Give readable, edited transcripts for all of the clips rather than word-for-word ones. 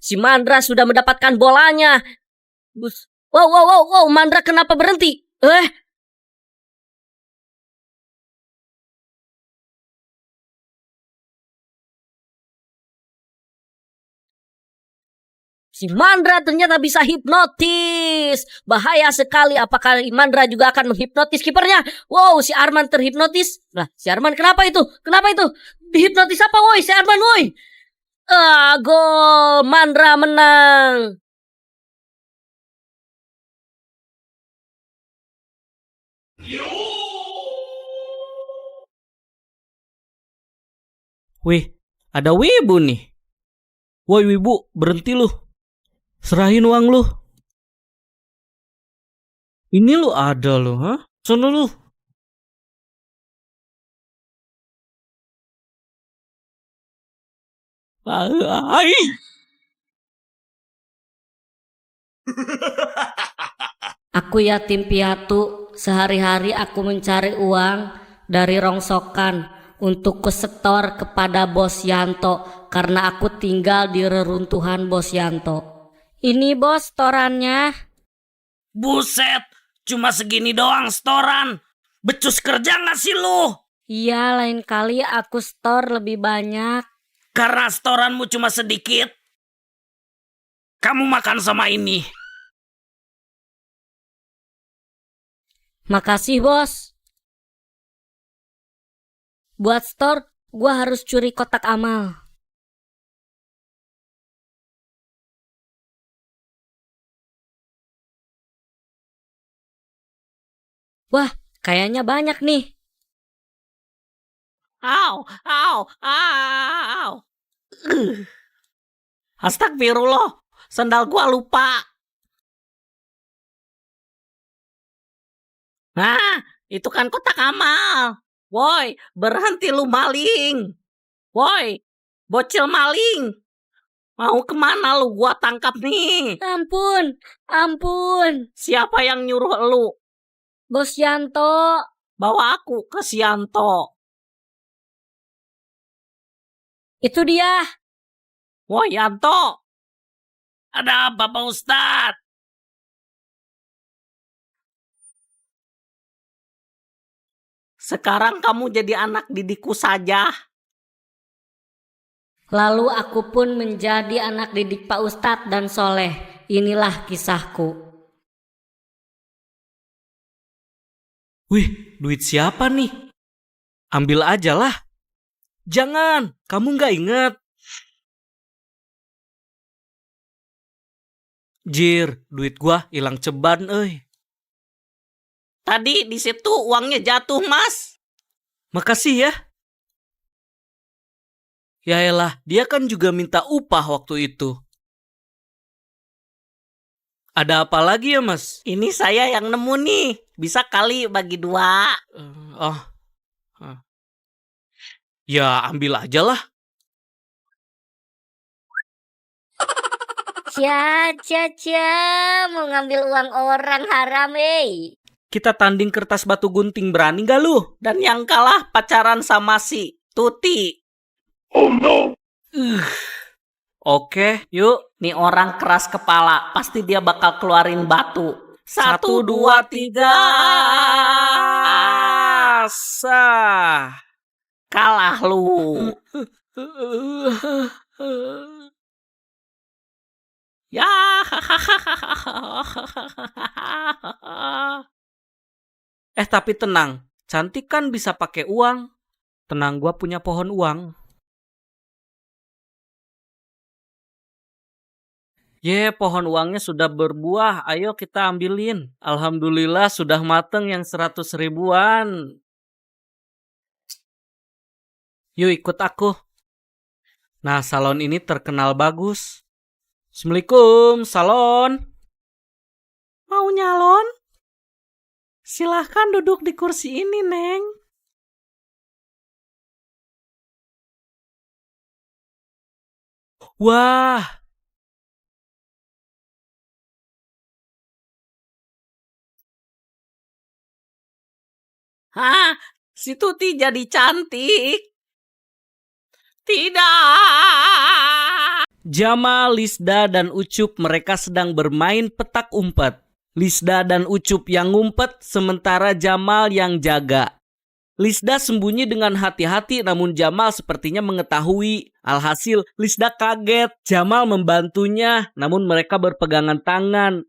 Si Mandra sudah mendapatkan bolanya. Wow, Mandra kenapa berhenti? Si Mandra ternyata bisa hipnotis. Bahaya sekali. Apakah Mandra juga akan menghipnotis kipernya? Wow, si Arman terhipnotis. Nah, si Arman kenapa itu? Dihipnotis apa, woi? Si Arman, woi. Gol. Mandra menang. Wih, ada wibu nih. Woi wibu, berhenti lu. Serahin uang lu. Ini lu ada lu, hah? Sono lu. Ai. Aku yatim piatu. Sehari-hari aku mencari uang dari rongsokan untuk kusetor kepada Bos Yanto karena aku tinggal di reruntuhan Bos Yanto. Ini bos setorannya. Buset, cuma segini doang setoran. Becus kerja gak sih lu? Iya, lain kali aku setor lebih banyak. Karena setoranmu cuma sedikit, kamu makan sama ini. Makasih bos. Buat store, gua harus curi kotak amal. Wah, kayaknya banyak nih. Au. Astagfirullah, sandal gua lupa. Nah, itu kan kotak amal. Woi, berhenti lu maling. Woi, bocil maling. Mau kemana lu? Gua tangkap nih. Ampun. Siapa yang nyuruh lu? Bos Yanto. Bawa aku ke Sianto. Itu dia. Woi Yanto. Ada apa Pak Ustadz? Sekarang kamu jadi anak didikku saja. Lalu aku pun menjadi anak didik Pak Ustadz dan Soleh. Inilah kisahku. Wih, duit siapa nih? Ambil aja lah. Jangan, kamu gak inget. Jir, duit gua hilang ceban, euy. Tadi di situ uangnya jatuh, Mas. Makasih ya. Yaelah, dia kan juga minta upah waktu itu. Ada apa lagi ya, Mas? Ini saya yang nemu nih. Bisa kali bagi 2. Ya, ambil aja lah. Cia, mau ngambil uang orang haram, Kita tanding kertas batu gunting, berani gak lu? Dan yang kalah pacaran sama si Tuti. Oh no. Oke, yuk. Nih orang keras kepala, pasti dia bakal keluarin batu. 1, 2, 3. Sah. Kalah lu. Ya. Tapi tenang, cantik kan bisa pakai uang. Tenang, gua punya pohon uang. Pohon uangnya sudah berbuah. Ayo kita ambilin. Alhamdulillah sudah mateng yang 100 ribuan. Yuk ikut aku. Nah, salon ini terkenal bagus. Assalamualaikum, salon. Mau nyalon? Silahkan duduk di kursi ini, Neng. Wah. Hah? Si Tuti jadi cantik. Tidak. Jamal, Lisda, dan Ucup mereka sedang bermain petak umpet. Lisda dan Ucup yang ngumpet, sementara Jamal yang jaga. Lisda sembunyi dengan hati-hati, namun Jamal sepertinya mengetahui. Alhasil, Lisda kaget. Jamal membantunya, namun mereka berpegangan tangan.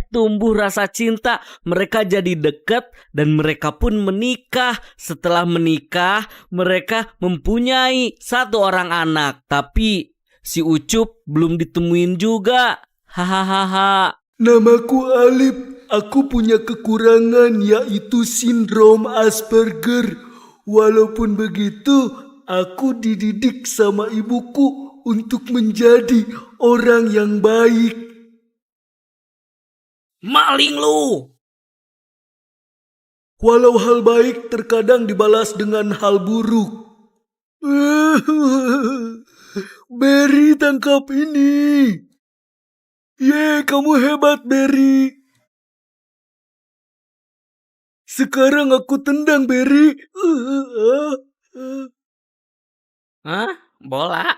Tumbuh rasa cinta. Mereka jadi dekat dan mereka pun menikah. Setelah menikah, mereka mempunyai 1 orang anak. Tapi si Ucup belum ditemuin juga. Hahaha. Namaku Alip. Aku punya kekurangan yaitu sindrom Asperger. Walaupun begitu, aku dididik sama ibuku untuk menjadi orang yang baik. Maling lu! Walau hal baik terkadang dibalas dengan hal buruk. Berry, tangkap ini. Ye, kamu hebat, Berry. Sekarang aku tendang Berry. Hah? Bola?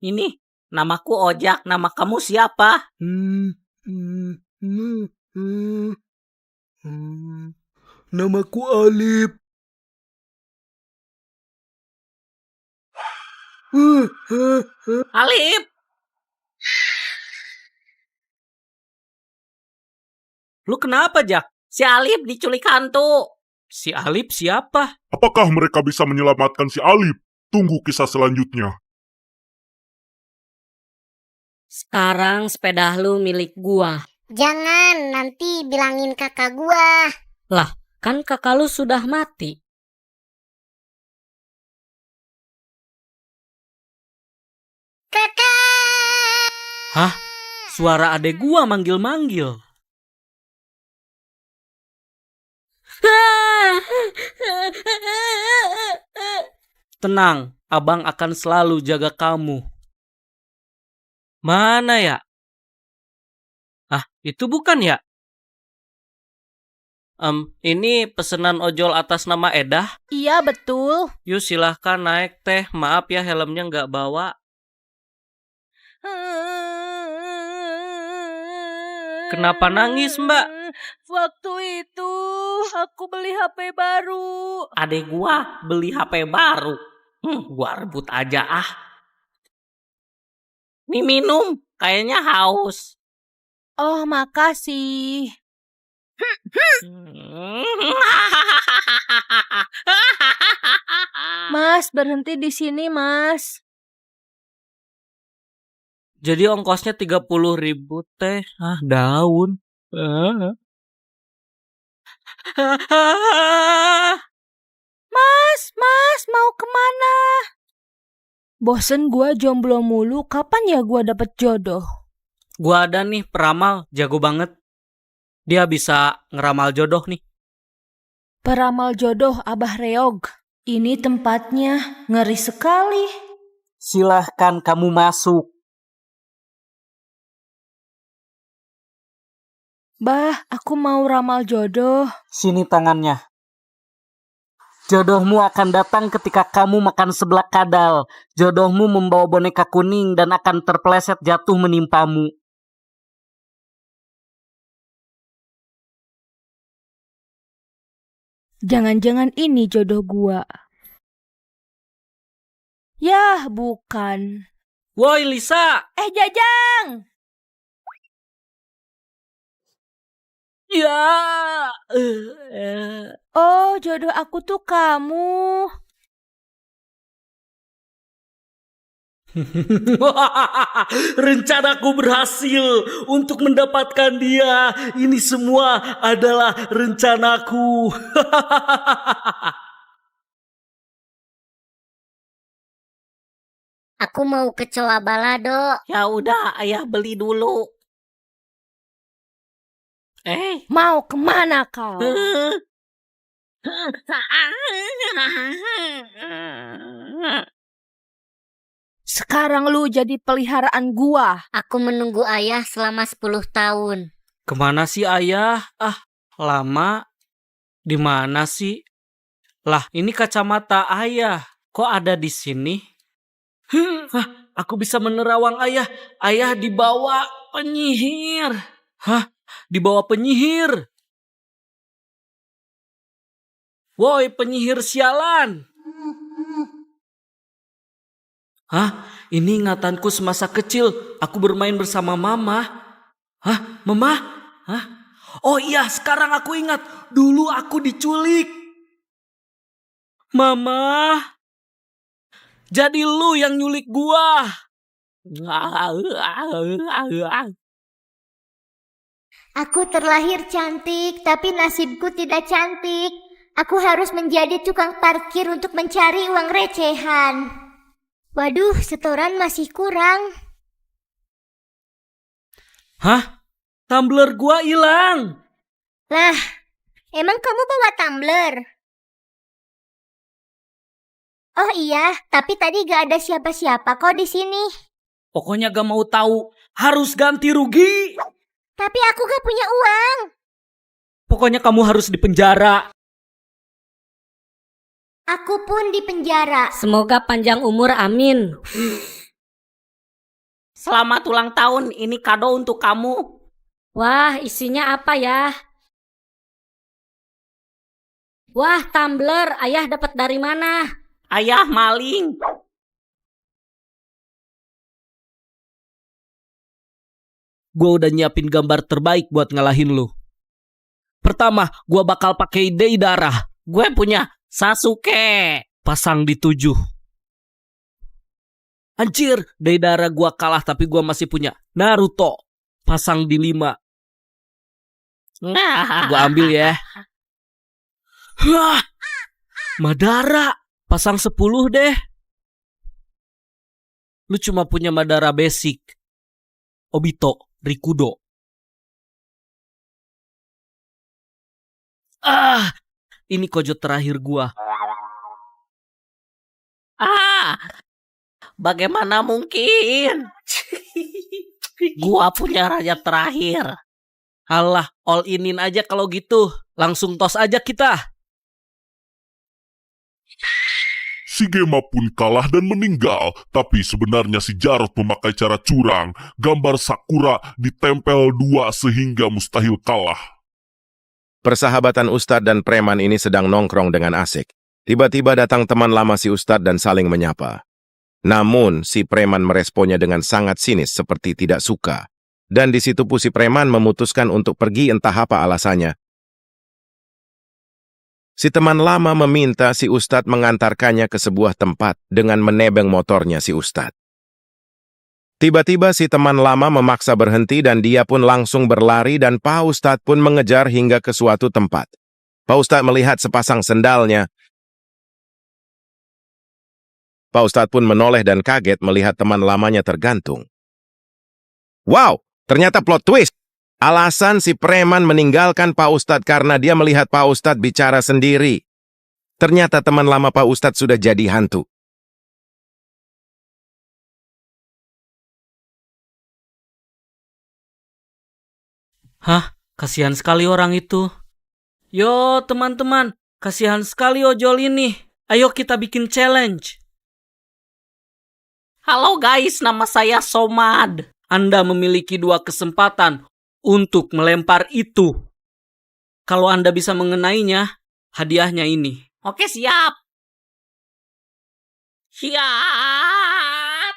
Ini, namaku Ojak. Nama kamu siapa? Namaku Alip. Alip! Lu kenapa, Jak? Si Alip diculik hantu. Si Alip siapa? Apakah mereka bisa menyelamatkan si Alip? Tunggu kisah selanjutnya. Sekarang sepeda lu milik gua. Jangan, nanti bilangin kakak gua. Lah, kan kakak lu sudah mati. Kakak! Hah? Suara adek gua manggil-manggil. Tenang, abang akan selalu jaga kamu. Mana ya? Itu bukan ya? Ini pesanan ojol atas nama Edah. Iya, betul. Yuk silahkan naik teh. Maaf ya helmnya nggak bawa. Kenapa nangis, Mbak? Waktu itu aku beli HP baru. Adek gua beli HP baru. Gua rebut aja ah. Nih minum, kayaknya haus. Oh, makasih. Mas, berhenti di sini, Mas. Jadi ongkosnya 30.000 teh. Daun. Mas, mau kemana? Bosen gua jomblo mulu, kapan ya gua dapet jodoh? Gua ada nih peramal, jago banget. Dia bisa ngeramal jodoh nih. Peramal jodoh Abah Reog. Ini tempatnya ngeri sekali. Silahkan kamu masuk. Bah, aku mau ramal jodoh. Sini tangannya. Jodohmu akan datang ketika kamu makan seblak kadal. Jodohmu membawa boneka kuning dan akan terpeleset jatuh menimpamu. Jangan-jangan ini jodoh gua. Yah, bukan. Woi Lisa. Jajang! Ya. Oh, jodoh aku tuh kamu. Rencanaku berhasil untuk mendapatkan dia. Ini semua adalah rencanaku. Aku mau ke Coa Balado. Ya udah, ayah beli dulu. Mau kemana kau? Sekarang lu jadi peliharaan gua. Aku menunggu ayah selama 10 tahun. Kemana sih ayah? Lama. Di mana sih? Lah, ini kacamata ayah. Kok ada di sini? Aku bisa menerawang ayah. Ayah dibawa penyihir. Dibawa penyihir. Woi, penyihir sialan. Ini ingatanku semasa kecil. Aku bermain bersama mama. Mama? Oh iya, sekarang aku ingat. Dulu aku diculik. Mama, jadi lu yang nyulik gua. Aku terlahir cantik, tapi nasibku tidak cantik. Aku harus menjadi tukang parkir untuk mencari uang recehan. Waduh, setoran masih kurang. Tumbler gua hilang. Lah, emang kamu bawa tumbler? Oh iya, tapi tadi gak ada siapa-siapa kok di sini. Pokoknya gak mau tahu. Harus ganti rugi. Tapi aku gak punya uang. Pokoknya kamu harus dipenjara. Aku pun di penjara. Semoga panjang umur, amin. Selamat ulang tahun, ini kado untuk kamu. Wah, isinya apa ya? Wah, tumbler. Ayah dapat dari mana? Ayah maling. Gue udah nyiapin gambar terbaik buat ngalahin lu. Pertama, gue bakal pakai Deidara. Gue punya Sasuke. Pasang di 7. Anjir, Deidara gue kalah tapi gue masih punya Naruto. Pasang di 5. Gue ambil ya. Madara. Pasang 10 deh. Lu cuma punya Madara basic. Obito, Rikudo. Ini kojo terakhir gua. Bagaimana mungkin? Gua punya raja terakhir. Alah, all inin aja kalau gitu. Langsung tos aja kita. Si Gema pun kalah dan meninggal, tapi sebenarnya si Jarot memakai cara curang. Gambar Sakura ditempel 2 sehingga mustahil kalah. Persahabatan Ustadz dan preman ini sedang nongkrong dengan asik. Tiba-tiba datang teman lama si Ustadz dan saling menyapa. Namun, si preman meresponnya dengan sangat sinis seperti tidak suka. Dan di situ pun si preman memutuskan untuk pergi entah apa alasannya. Si teman lama meminta si Ustadz mengantarkannya ke sebuah tempat dengan menebeng motornya si Ustadz. Tiba-tiba si teman lama memaksa berhenti dan dia pun langsung berlari dan Pak Ustadz pun mengejar hingga ke suatu tempat. Pak Ustadz melihat sepasang sendalnya. Pak Ustadz pun menoleh dan kaget melihat teman lamanya tergantung. Wow, ternyata plot twist. Alasan si preman meninggalkan Pak Ustadz karena dia melihat Pak Ustadz bicara sendiri. Ternyata teman lama Pak Ustadz sudah jadi hantu. Kasihan sekali orang itu. Yo teman-teman, kasihan sekali ojol ini. Ayo kita bikin challenge. Halo guys, nama saya Somad. Anda memiliki 2 kesempatan untuk melempar itu. Kalau Anda bisa mengenainya, hadiahnya ini. Oke, siap. Siap.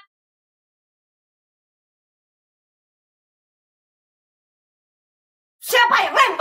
Siapa yang lempar?